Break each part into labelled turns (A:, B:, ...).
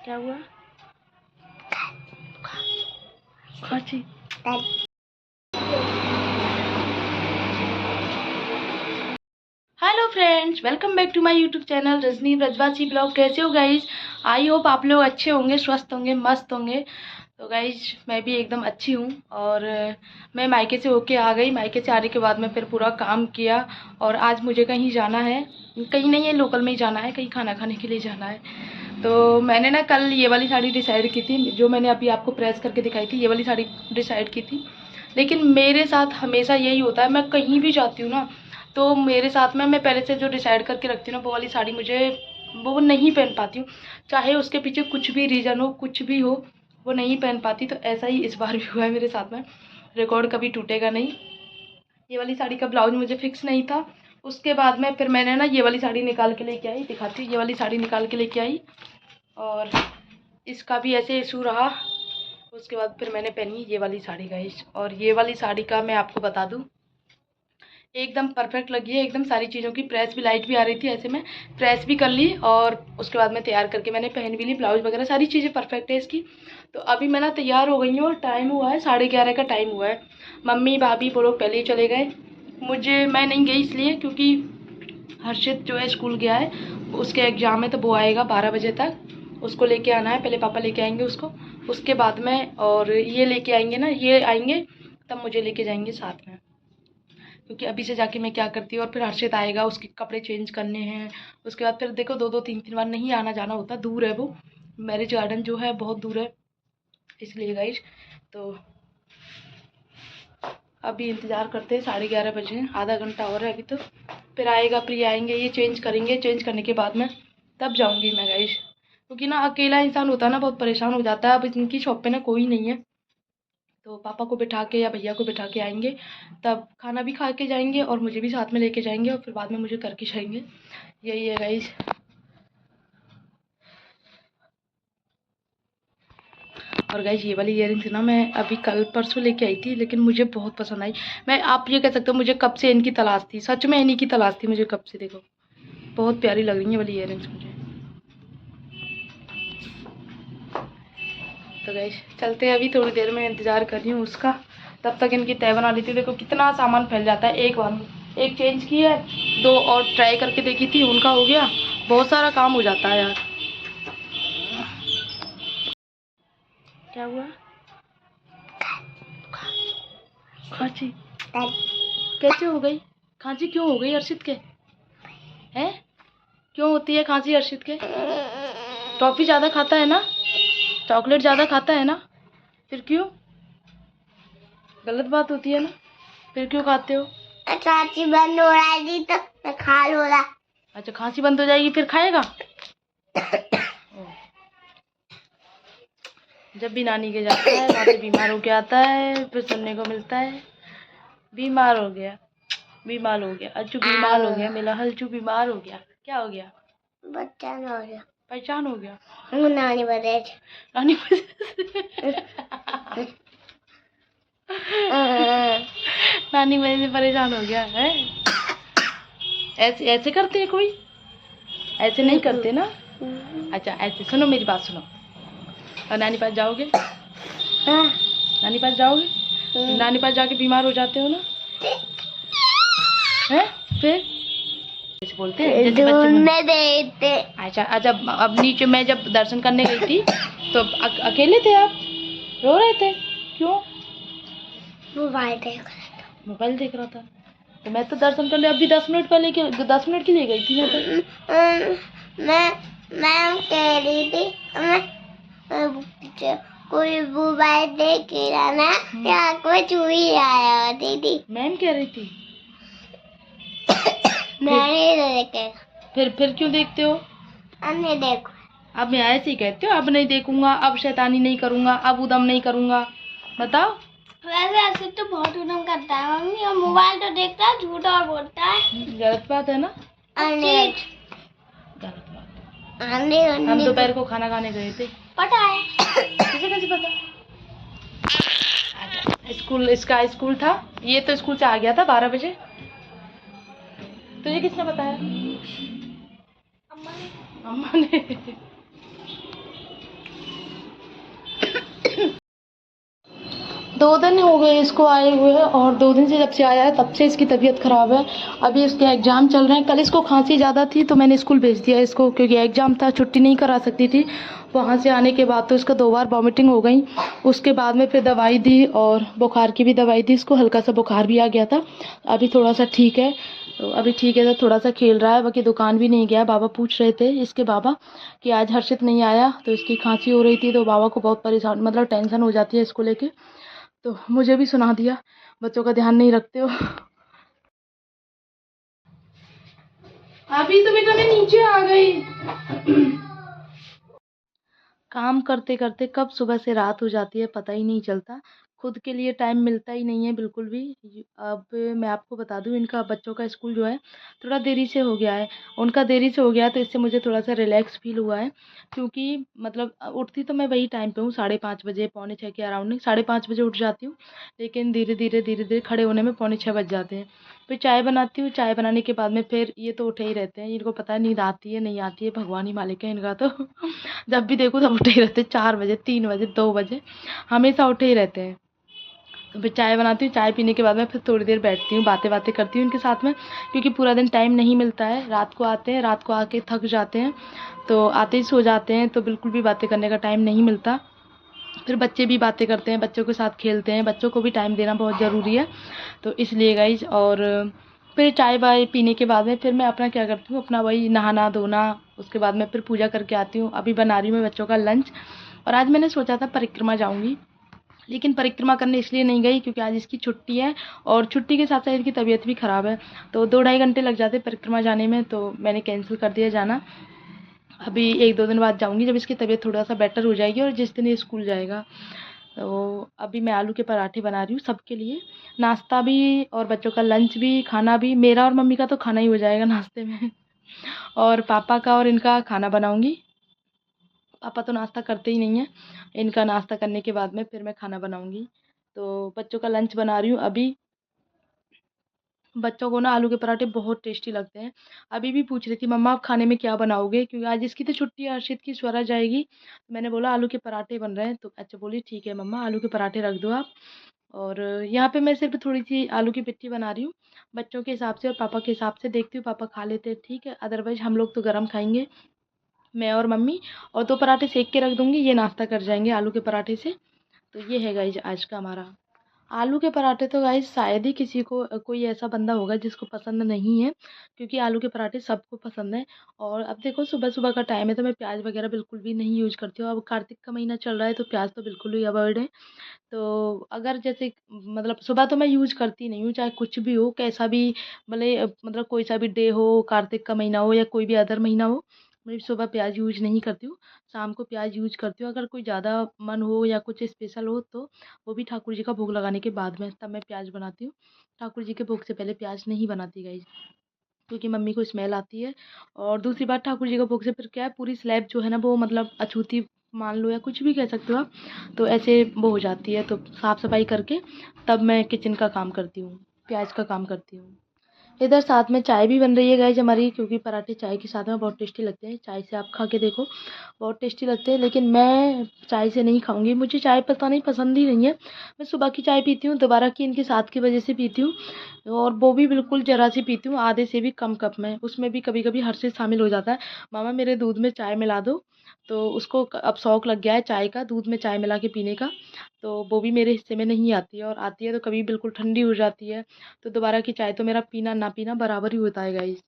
A: क्या हुआ? खांसी। Hello friends, welcome back to my YouTube channel Rajni Brajwasi blog. कैसे हो गाइज? आई होप आप लोग अच्छे होंगे, स्वस्थ होंगे, मस्त होंगे। तो गाइज मैं भी एकदम अच्छी हूँ। और मैं मायके से होके आ गई। मायके से आने के बाद मैं फिर पूरा काम किया। और आज मुझे कहीं जाना है, कहीं नहीं है, लोकल में ही जाना है, कहीं खाना खाने के लिए जाना है। तो मैंने ना कल ये वाली साड़ी डिसाइड की थी, जो मैंने अभी आपको प्रेस करके दिखाई थी, ये वाली साड़ी डिसाइड की थी। लेकिन मेरे साथ हमेशा यही होता है, मैं कहीं भी जाती हूँ ना, तो मेरे साथ में मैं पहले से जो डिसाइड करके रखती हूँ ना, वो वाली साड़ी मुझे वो नहीं पहन पाती हूँ। चाहे उसके पीछे कुछ भी रीज़न हो, कुछ भी हो, वो नहीं पहन पाती। तो ऐसा ही इस बार भी हुआ है मेरे साथ में। रिकॉर्ड कभी टूटेगा नहीं। ये वाली साड़ी का ब्लाउज मुझे फिक्स नहीं था। उसके बाद में फिर मैंने ना ये वाली साड़ी निकाल के लेके आई, दिखाती हूँ। ये वाली साड़ी निकाल के लेके आई और इसका भी ऐसे इशू रहा। उसके बाद फिर मैंने पहनी ये वाली साड़ी गाइस। और ये वाली साड़ी का मैं आपको बता दूं, एकदम परफेक्ट लगी है। एकदम सारी चीज़ों की प्रेस भी, लाइट भी आ रही थी, ऐसे में प्रेस भी कर ली और उसके बाद में तैयार करके मैंने पहन भी ली। ब्लाउज वगैरह सारी चीज़ें परफेक्ट है इसकी। तो अभी मैं ना तैयार हो गई हूँ और टाइम हुआ है 11:30 का टाइम हुआ है। मम्मी भाभी वो लोग पहले ही चले गए। मैं नहीं गई इसलिए क्योंकि हर्षित जो है स्कूल गया है, उसके एग्ज़ाम है, तो वो आएगा 12 बजे तक। उसको लेके आना है, पहले पापा लेके आएंगे उसको, उसके बाद में और ये लेके आएंगे ना, ये आएंगे तब मुझे लेके जाएंगे साथ में। क्योंकि अभी से जाके मैं क्या करती हूँ, और फिर हर्षित आएगा, उसके कपड़े चेंज करने हैं। उसके बाद फिर देखो 2-2 3-3 बार नहीं आना जाना होता, दूर है वो मैरिज गार्डन जो है, बहुत दूर है, इसलिए गाइस। तो अभी इंतज़ार करते हैं, 11:30 बजे, आधा घंटा और है अभी। तो फिर आएगा, प्रिया आएंगे, ये चेंज करेंगे। चेंज करने के बाद में तब जाऊँगी मैं गाइस। क्योंकि ना अकेला इंसान होता है ना, बहुत परेशान हो जाता है। अब इनकी शॉप पे ना कोई नहीं है, तो पापा को बिठा के या भैया को बिठा के आएंगे, तब खाना भी खा के जाएंगे और मुझे भी साथ में लेके जाएंगे और फिर बाद में मुझे करके जाएंगे। यही है गाइस। और गाइस ये वाली इयररिंग्स ना मैं अभी कल परसों लेके आई थी, लेकिन मुझे बहुत पसंद आई। मैं, आप ये कह सकते हो, मुझे कब से इनकी तलाश थी, सच में इन्हीं की तलाश थी मुझे कब से। देखो बहुत प्यारी लग रही है वाली इयररिंग्स मुझे। तो गाइस चलते हैं, अभी थोड़ी देर में इंतज़ार कर रही हूँ उसका। तब तक इनकी तय बना ली थी। देखो कितना सामान फैल जाता है एक बार में। एक चेंज की है, 2 और ट्राई करके देखी थी, उनका हो गया। बहुत सारा काम हो जाता है यार। क्या हुआ? खांसी कैसे हो गई? खांसी क्यों हो गई अर्शित के? हैं? क्यों होती है खांसी अर्शित के? टॉफ़ी ज़्यादा खाता है ना, चॉकलेट ज़्यादा खाता है ना, फिर क्यों? गलत बात होती है ना, फिर क्यों खाते हो?
B: खांसी बंद हो जाएगी तो मैं खा लूंगा।
A: अच्छा, खांसी बंद हो जाएगी फिर खाएगा? जब भी नानी के जाता है वहाँ से बीमार होके आता है, फिर सुनने को मिलता है बीमार हो गया, बीमार हो गया, अज्जू बीमार हो गया, मेरा हल्चू बीमार हो गया। क्या हो गया?
B: बच्चा हो गया,
A: परेशान हो गया।
B: नानी बदे
A: नानी नानी वजह से परेशान हो गया है। ऐसे ऐसे करते हैं कोई? ऐसे नहीं करते ना। अच्छा ऐसे, सुनो मेरी बात सुनो। और नानी पास जाओगे? नानी पास जाओगे? नानी पास जाके बीमार हो जाते हो ना, हैं? फिर ऐसे बोलते हैं जैसे बच्चे
B: देते।
A: अच्छा अच्छा, अब नीचे मैं जब दर्शन करने गई थी तो अकेले थे आप? रो रहे थे क्यों?
B: मोबाइल देख रहा था।
A: मोबाइल देख रहा था। तो मैं तो दर्शन करने अभी 10 मिनट पहले के 10 मिनट के लिए गई थी मैं तो।
B: मैं कह रही थी कोई मोबाइल देख रहा ना, या कोई चूही आया दीदी।
A: मैम कह रही थी।
B: मैंने देखे।
A: फिर क्यों देखते हो?
B: अन्य देखो।
A: अब मैं ऐसे ही कहते हो, अब नहीं देखूंगा, अब शैतानी नहीं करूंगा, अब उदम नहीं करूंगा, बताओ।
B: वैसे ऐसे तो बहुत उदम करता है मम्मी, और मोबाइल तो देखता है, झूठ और बोलता है।
A: गलत बात है ना, गलत बात। हम दोपहर को खाना खाने गए थे।
B: पता है
A: तुझे कैसे पता? स्कूल, इसका स्कूल था, ये तो स्कूल से आ गया था 12 बजे। तुझे किसने बताया? अम्मा ने। 2 दिन हो गए इसको आए हुए, और 2 दिन से जब से आया है तब से इसकी तबीयत ख़राब है। अभी इसके एग्ज़ाम चल रहे हैं। कल इसको खांसी ज़्यादा थी तो मैंने स्कूल भेज दिया इसको, क्योंकि एग्ज़ाम था, छुट्टी नहीं करा सकती थी। वहाँ से आने के बाद तो इसका 2 बार वॉमिटिंग हो गई। उसके बाद में फिर दवाई दी और बुखार की भी दवाई दी। इसको हल्का सा बुखार भी आ गया था, अभी थोड़ा सा ठीक है। तो अभी ठीक है, तो थोड़ा सा खेल रहा है। बाकी दुकान भी नहीं गया। बाबा पूछ रहे थे इसके बाबा कि आज हर्षित नहीं आया, तो इसकी खांसी हो रही थी, तो बाबा को बहुत परेशान मतलब टेंशन हो जाती है इसको लेके। तो मुझे भी सुना दिया, बच्चों का ध्यान नहीं रखते हो। अभी तो बेटा मैं नीचे आ गई। काम करते करते कब सुबह से रात हो जाती है पता ही नहीं चलता। खुद के लिए टाइम मिलता ही नहीं है बिल्कुल भी। अब मैं आपको बता दूं, इनका बच्चों का स्कूल जो है थोड़ा देरी से हो गया है। उनका देरी से हो गया तो इससे मुझे थोड़ा सा रिलैक्स फील हुआ है, क्योंकि मतलब उठती तो मैं वही टाइम पे हूँ, 5:30 बजे, 5:45 के अराउंड नहीं, 5:30 बजे उठ जाती हूँ। लेकिन धीरे धीरे खड़े होने में 5:45 बज जाते हैं। फिर चाय बनाती हूँ। चाय बनाने के बाद में फिर ये तो उठे ही रहते हैं। इनको पता है नींद आती है नहीं आती है, भगवान ही मालिक है इनका तो। जब भी देखो तब उठे ही रहते हैं, 4 बजे, 3 बजे, 2 बजे, हमेशा उठे ही रहते हैं। तो फिर चाय बनाती हूँ। चाय पीने के बाद में फिर थोड़ी देर बैठती हूँ, बातें बातें करती हूँ इनके साथ में, क्योंकि पूरा दिन टाइम नहीं मिलता है। रात को आते हैं, रात को आके थक जाते हैं, तो आते ही सो जाते हैं, तो बिल्कुल भी बातें करने का टाइम नहीं मिलता। फिर बच्चे भी बातें करते हैं, बच्चों के साथ खेलते हैं, बच्चों को भी टाइम देना बहुत ज़रूरी है। तो इसलिए गाइज, और फिर चाय वाय पीने के बाद में फिर मैं अपना क्या करती हूँ, अपना वही नहाना धोना, उसके बाद में फिर पूजा करके आती हूँ। अभी बना रही हूँ मैं बच्चों का लंच। और आज मैंने सोचा था परिक्रमा जाऊँगी, लेकिन परिक्रमा करने इसलिए नहीं गई क्योंकि आज इसकी छुट्टी है, और छुट्टी के साथ साथ इसकी तबीयत भी ख़राब है, तो 2 ढाई घंटे लग जाते परिक्रमा जाने में, तो मैंने कैंसिल कर दिया जाना। अभी 1-2 दिन बाद जाऊँगी, जब इसकी तबीयत थोड़ा सा बेटर हो जाएगी और जिस दिन ये स्कूल जाएगा। तो अभी मैं आलू के पराठे बना रही हूँ सबके लिए, नाश्ता भी और बच्चों का लंच भी, खाना भी। मेरा और मम्मी का तो खाना ही हो जाएगा नाश्ते में। और पापा का और इनका खाना बनाऊँगी। पापा तो नाश्ता करते ही नहीं है, इनका नाश्ता करने के बाद में फिर मैं खाना बनाऊँगी। तो बच्चों का लंच बना रही हूँ अभी। बच्चों को ना आलू के पराठे बहुत टेस्टी लगते हैं। अभी भी पूछ रही थी मम्मा आप खाने में क्या बनाओगे, क्योंकि आज इसकी तो छुट्टी है, हर्षित की, स्वरा जाएगी। मैंने बोला आलू के पराठे बन रहे हैं, तो अच्छा बोली ठीक है मम्मा आलू के पराठे रख दो आप। और यहाँ पे मैं सिर्फ थोड़ी सी आलू की पिट्ठी बना रही हूँ बच्चों के हिसाब से और पापा के हिसाब से। देखती हूँ पापा खा लेते हैं ठीक है, अदरवाइज हम लोग तो गरम खाएंगे, मैं और मम्मी। और 2 पराठे सेक के रख दूँगी, ये नाश्ता कर जाएंगे आलू के पराठे से। तो ये है गाइज आज का हमारा आलू के पराठे। तो गाइज शायद ही किसी को कोई ऐसा बंदा होगा जिसको पसंद नहीं है, क्योंकि आलू के पराठे सबको पसंद है। और अब देखो सुबह सुबह का टाइम है, तो मैं प्याज वगैरह बिल्कुल भी नहीं यूज करती हूँ। अब कार्तिक का महीना चल रहा है तो प्याज तो बिल्कुल ही अवॉइड है। तो अगर जैसे मतलब सुबह तो मैं यूज करती नहीं हूँ, चाहे कुछ भी हो, कैसा भी भले मतलब कोई सा भी डे हो, कार्तिक का महीना हो या कोई भी अदर महीना हो, मैं सुबह प्याज यूज नहीं करती हूँ। शाम को प्याज यूज करती हूँ, अगर कोई ज़्यादा मन हो या कुछ स्पेशल हो तो, वो भी ठाकुर जी का भोग लगाने के बाद में, तब मैं प्याज बनाती हूँ। ठाकुर जी के भोग से पहले प्याज नहीं बनाती गाइज, क्योंकि मम्मी को स्मेल आती है। और दूसरी बात, ठाकुर जी का भोग से फिर क्या है, पूरी स्लैब जो है ना वो मतलब अछूती मान लो या कुछ भी कह सकते हो आप, तो ऐसे वो हो जाती है। तो साफ़ सफाई करके तब मैं किचन का काम करती हूँ, प्याज का काम करती हूँ। इधर साथ में चाय भी बन रही है गाइज हमारी, क्योंकि पराठे चाय के साथ में बहुत टेस्टी लगते हैं। चाय से आप खा के देखो, बहुत टेस्टी लगते हैं, लेकिन मैं चाय से नहीं खाऊंगी, मुझे चाय पता नहीं पसंद ही नहीं है। मैं सुबह की चाय पीती हूँ, दोबारा की इनके साथ की वजह से पीती हूँ, और वो भी बिल्कुल ज़रा सी पीती हूँ, आधे से भी कम कप में। उसमें भी कभी कभी हर्षित शामिल हो जाता है, मामा मेरे दूध में चाय मिला दो। तो उसको अब शौक लग गया है चाय का, दूध में चाय मिला के पीने का। तो वो भी मेरे हिस्से में नहीं आती है, और आती है तो कभी बिल्कुल ठंडी हो जाती है। तो दोबारा की चाय तो मेरा पीना ना पीना बराबर ही होता है गाइस।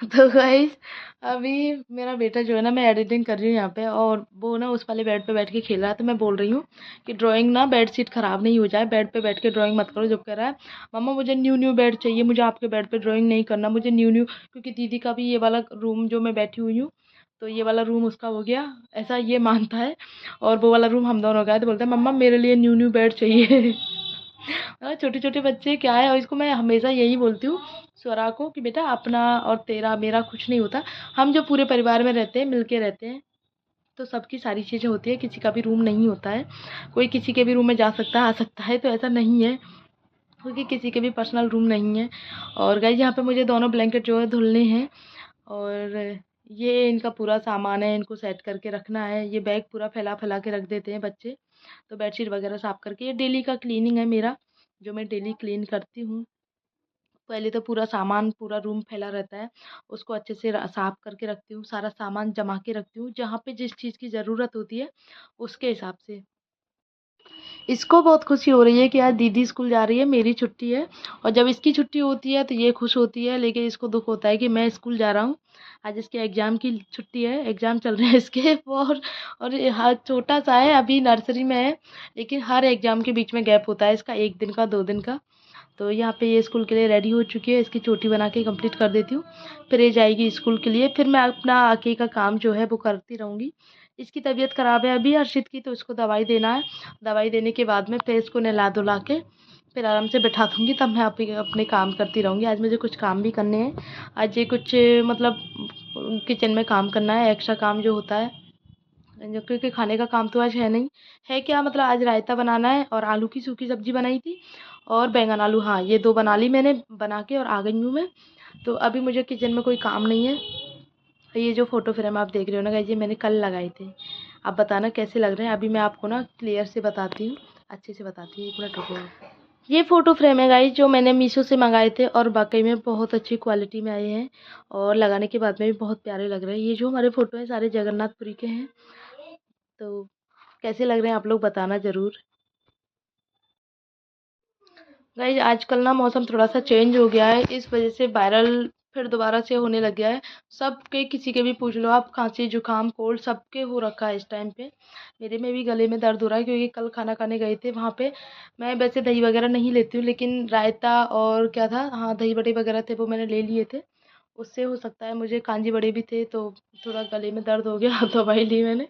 A: तो गाइस अभी मेरा बेटा जो है ना, मैं एडिटिंग कर रही हूँ यहाँ पे, और वो ना उस वाले बेड पे बैठ के खेल रहा है। तो मैं बोल रही हूँ कि ड्राइंग ना बेड शीट ख़राब नहीं हो जाए, बेड पे बैठ के ड्राइंग मत करो। जब कह रहा है मम्मा मुझे न्यू न्यू बेड चाहिए, मुझे आपके बेड पे ड्राइंग नहीं करना, मुझे न्यू न्यू, क्योंकि दीदी का भी ये वाला रूम जो मैं बैठी हुई हूँ, तो ये वाला रूम उसका हो गया, ऐसा ये मानता है। और वो वाला रूम हम दोनों का है, तो बोलता है मम्मा मेरे लिए न्यू न्यू बेड चाहिए। छोटे छोटे बच्चे क्या है, और इसको मैं हमेशा यही बोलती हूँ स्वरा को कि बेटा अपना और तेरा मेरा कुछ नहीं होता। हम जो पूरे परिवार में रहते हैं, मिल के रहते हैं, तो सबकी सारी चीज़ें होती है, किसी का भी रूम नहीं होता है। कोई किसी के भी रूम में जा सकता है आ सकता है, तो ऐसा नहीं है, क्योंकि किसी के भी पर्सनल रूम नहीं है। और गाइस यहाँ पे मुझे दोनों ब्लैंकेट जो है धुलने हैं, और ये इनका पूरा सामान है, इनको सेट करके रखना है। ये बैग पूरा फैला फैला के रख देते हैं बच्चे। तो बेडशीट वगैरह साफ़ करके, ये डेली का क्लीनिंग है मेरा, जो मैं डेली क्लीन करती हूँ। पहले तो पूरा सामान, पूरा रूम फैला रहता है, उसको अच्छे से साफ़ करके रखती हूँ, सारा सामान जमा के रखती हूँ, जहाँ पे जिस चीज़ की ज़रूरत होती है उसके हिसाब से। इसको बहुत खुशी हो रही है कि आज दीदी स्कूल जा रही है, मेरी छुट्टी है। और जब इसकी छुट्टी होती है तो ये खुश होती है, लेकिन इसको दुःख होता है कि मैं स्कूल जा रहा हूँ। आज इसके एग्ज़ाम की छुट्टी है, एग्ज़ाम चल रहे हैं इसके। और ये छोटा-सा है, अभी नर्सरी में है, लेकिन हर एग्ज़ाम के बीच में गैप होता है इसका, 1 दिन का, 2 दिन का। तो यहाँ पे ये स्कूल के लिए रेडी हो चुकी है, इसकी चोटी बना के कंप्लीट कर देती हूँ, फिर ये जाएगी स्कूल के लिए। फिर मैं अपना आगे का काम जो है वो करती रहूँगी। इसकी तबीयत ख़राब है अभी हर्षित की, तो इसको दवाई देना है। दवाई देने के बाद में फिर इसको नहला-धुला के फिर आराम से बैठा दूँगी, तब मैं अपने काम करती रहूँगी। आज मुझे कुछ काम भी करने हैं। आज ये कुछ मतलब किचन में काम करना है, एक्स्ट्रा काम जो होता है, जो क्योंकि खाने का काम तो आज है नहीं। है क्या, मतलब आज रायता बनाना है और आलू की सूखी सब्ज़ी बनाई थी और बैंगन आलू, हाँ, ये 2 बना ली मैंने बना के, और आ गई हूँ मैं। तो अभी मुझे किचन में कोई काम नहीं है। ये जो फ़ोटो फ्रेम आप देख रहे हो ना गाइस, ये मैंने कल लगाए थे। आप बताना कैसे लग रहे हैं। अभी मैं आपको ना क्लियर से बताती हूँ, अच्छे से बताती हूँ। 1 मिनट रुको आप। ये फ़ोटो फ्रेम है गाइस, जो मैंने मीशो से मंगाए थे और वाक़ई में बहुत अच्छी क्वालिटी में आए हैं, और लगाने के बाद में भी बहुत प्यारे लग रहे हैं। ये जो हमारे फ़ोटो हैं सारे जगन्नाथपुरी के हैं। तो कैसे लग रहे हैं आप लोग बताना ज़रूर। गाइस आजकल ना मौसम थोड़ा-सा चेंज हो गया है, इस वज़ह से वायरल फिर दोबारा से होने लग गया है। सबके, किसी के भी पूछ लो आप, खाँसी, जुकाम, कोल्ड सबके हो रखा है इस टाइम पे। मेरे में भी गले में दर्द हो रहा है, क्योंकि कल खाना खाने गए थे वहाँ पे। मैं वैसे दही वग़ैरह नहीं लेती हूँ, लेकिन रायता और क्या था, हाँ, दही बड़े वग़ैरह थे वो मैंने ले लिए थे। उससे हो सकता है मुझे, कांजी बड़े भी थे, तो थोड़ा गले में दर्द हो गया। दवाई ली मैंने।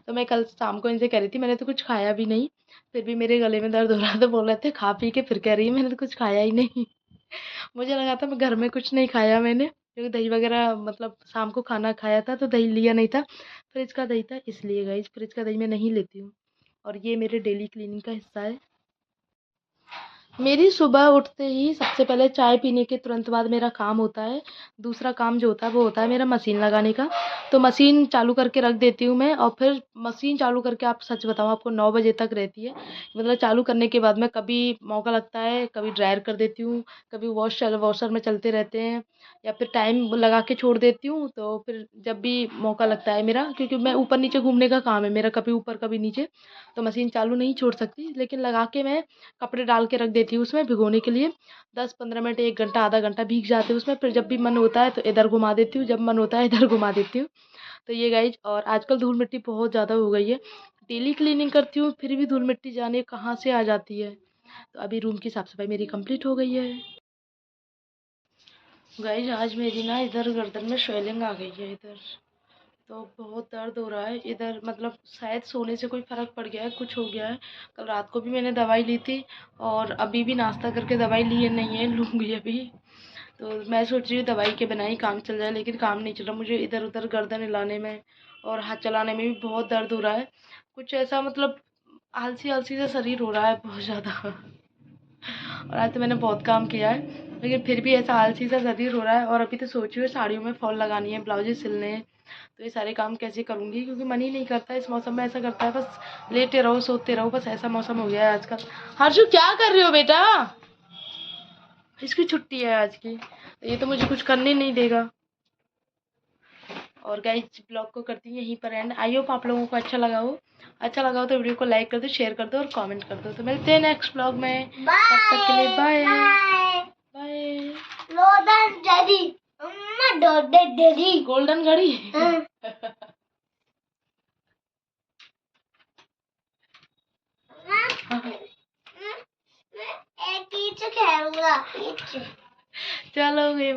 A: तो मैं कल शाम को इनसे कह रही थी, मैंने तो कुछ खाया भी नहीं, फिर भी मेरे गले में दर्द हो रहा है, तो बोल रहे थे खा पी के फिर कह रही है मैंने तो कुछ खाया ही नहीं। मुझे लगा था मैं घर में कुछ नहीं खाया मैंने, क्योंकि दही वगैरह मतलब शाम को खाना खाया था तो दही लिया नहीं था, फ्रिज का दही था इसलिए। गाइस फ्रिज का दही मैं नहीं लेती हूँ। और ये मेरे डेली क्लीनिंग का हिस्सा है। मेरी सुबह उठते ही सबसे पहले चाय पीने के तुरंत बाद मेरा काम होता है, दूसरा काम जो होता है वो होता है मेरा मशीन लगाने का। तो मशीन चालू करके रख देती हूँ मैं, और फिर मशीन चालू करके, आप सच बताऊँ आपको, 9 बजे तक रहती है। मतलब चालू करने के बाद में कभी मौका लगता है, कभी ड्रायर कर देती हूँ, कभी वॉशर में चलते रहते हैं, या फिर टाइम लगा के छोड़ देती हूँ। तो फिर जब भी मौका लगता है मेरा, क्योंकि मैं ऊपर नीचे घूमने का काम है मेरा, कभी ऊपर कभी नीचे, तो मशीन चालू नहीं छोड़ सकती, लेकिन लगा के मैं कपड़े डाल के रख देती हूँ उसमें भिगोने के लिए। 10-15 मिनट, 1 घंटा, आधा घंटा भीग जाते हैं उसमें। फिर जब भी मन होता है तो इधर घुमा देती हूँ, जब मन होता है इधर घुमा देती हूँ। तो ये गाइज, और आजकल धूल मिट्टी बहुत ज़्यादा हो गई है, डेली क्लीनिंग करती हूँ फिर भी धूल मिट्टी जाने कहाँ से आ जाती है। तो अभी रूम की साफ़ सफाई मेरी कंप्लीट हो गई है। गाइज आज मेरी ना इधर गर्दन में स्वेलिंग आ गई है इधर, तो बहुत दर्द हो रहा है इधर, मतलब शायद सोने से कोई फ़र्क पड़ गया है, कुछ हो गया है। कल रात को भी मैंने दवाई ली थी, और अभी भी नाश्ता करके दवाई लिए नहीं है, लूँगी अभी। तो मैं सोच रही हूँ दवाई के बिना ही काम चल जाए, लेकिन काम नहीं चल रहा। मुझे इधर उधर गर्दन हिलाने में और हाथ चलाने में भी बहुत दर्द हो रहा है। कुछ ऐसा मतलब आलसी आलसी सा शरीर हो रहा है बहुत ज़्यादा। और आज तो मैंने बहुत काम किया है, लेकिन फिर भी ऐसा आलसी सा शरीर हो रहा है। और अभी तो सोच रही हूँ साड़ियों में फॉल लगानी है, ब्लाउजें सिलने हैं, तो ये सारे काम कैसे करूँगी, क्योंकि मन ही नहीं करता इस मौसम में। ऐसा करता है बस लेटे रहो, सोते रहो, बस ऐसा मौसम हो गया है आजकल। हर्षु क्या कर रहे हो बेटा, इसकी छुट्टी है आज की, तो ये तो मुझे कुछ करने नहीं देगा। और गाइस ब्लॉग को करती हूँ यहीं पर एंड। आई होप आप लोगों को अच्छा लगा हो। अच्छा लगा हो तो वीडियो को लाइक कर दो, शेयर कर दो और कमेंट कर दो। तो मिलते हैं नेक्स्ट ब्लॉग में, तब तक के लिए बाय बाय। गोल्डन घड़ी। चलो बाय।